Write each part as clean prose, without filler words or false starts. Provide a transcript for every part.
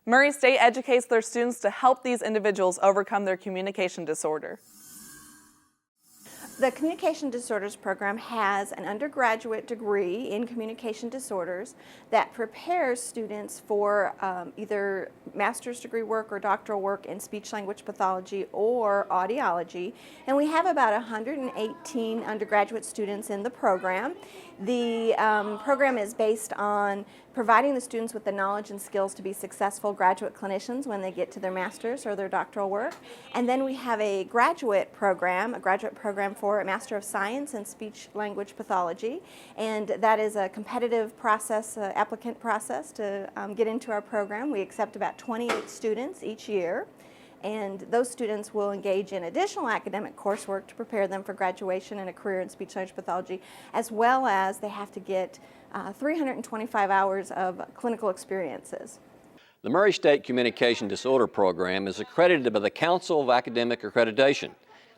Murray State educates their students to help these individuals overcome their communication disorder. The Communication Disorders program has an undergraduate degree in communication disorders that prepares students for either master's degree work or doctoral work in speech-language pathology or audiology. And we have about 118 undergraduate students in the program. The program is based on providing the students with the knowledge and skills to be successful graduate clinicians when they get to their master's or their doctoral work. And then we have a graduate program for a Master of Science in Speech-Language Pathology. And that is a competitive process, applicant process to get into our program. We accept about 28 students each year. And those students will engage in additional academic coursework to prepare them for graduation and a career in speech-language pathology, as well as they have to get 325 hours of clinical experiences. The Murray State Communication Disorder Program is accredited by the Council of Academic Accreditation.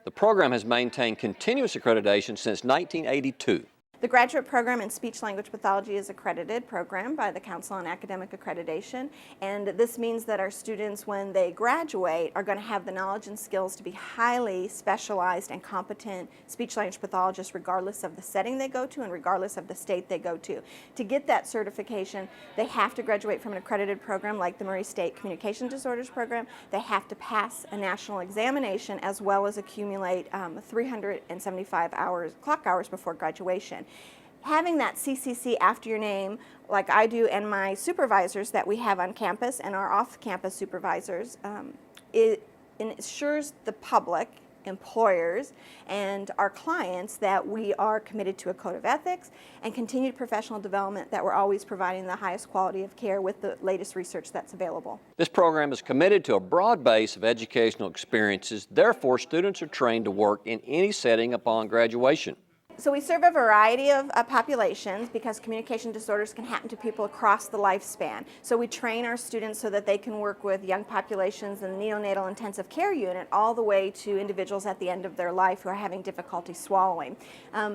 The program has maintained continuous accreditation since 1982. The graduate program in speech-language pathology is an accredited program by the Council on Academic Accreditation, and this means that our students, when they graduate, are going to have the knowledge and skills to be highly specialized and competent speech-language pathologists regardless of the setting they go to and regardless of the state they go to. To get that certification, they have to graduate from an accredited program like the Murray State Communication Disorders program. They have to pass a national examination as well as accumulate 375 clock hours before graduation. Having that CCC after your name, like I do and my supervisors that we have on campus and our off-campus supervisors, it ensures the public, employers, and our clients that we are committed to a code of ethics and continued professional development, that we're always providing the highest quality of care with the latest research that's available. This program is committed to a broad base of educational experiences. Therefore, students are trained to work in any setting upon graduation. So we serve a variety of populations because communication disorders can happen to people across the lifespan. So we train our students so that they can work with young populations in the neonatal intensive care unit all the way to individuals at the end of their life who are having difficulty swallowing.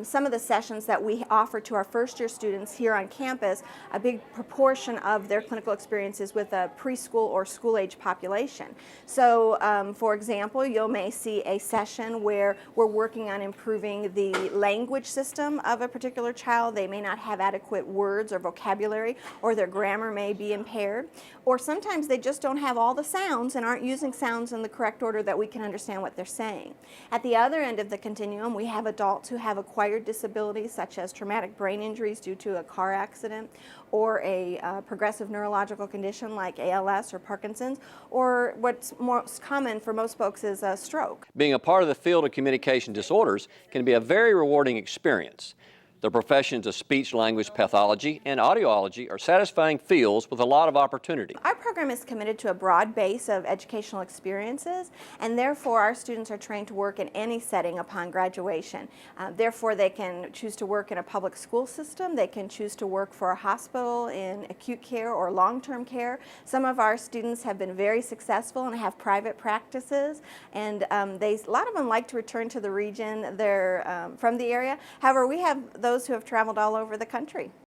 Some of the sessions that we offer to our first year students here on campus, a big proportion of their clinical experiences with a preschool or school age population. So for example, you may see a session where we're working on improving the language system of a particular child. They may not have adequate words or vocabulary, or their grammar may be impaired, or sometimes they just don't have all the sounds and aren't using sounds in the correct order that we can understand what they're saying. At the other end of the continuum, we have adults who have acquired disabilities such as traumatic brain injuries due to a car accident, or a progressive neurological condition like ALS or Parkinson's, or what's most common for most folks is a stroke. Being a part of the field of communication disorders can be a very rewarding experience. The professions of speech-language pathology and audiology are satisfying fields with a lot of opportunity. Our program is committed to a broad base of educational experiences, and therefore our students are trained to work in any setting upon graduation. Therefore they can choose to work in a public school system, they can choose to work for a hospital in acute care or long-term care. Some of our students have been very successful and have private practices, and a lot of them like to return to the region they're from the area. However, we have those who have traveled all over the country.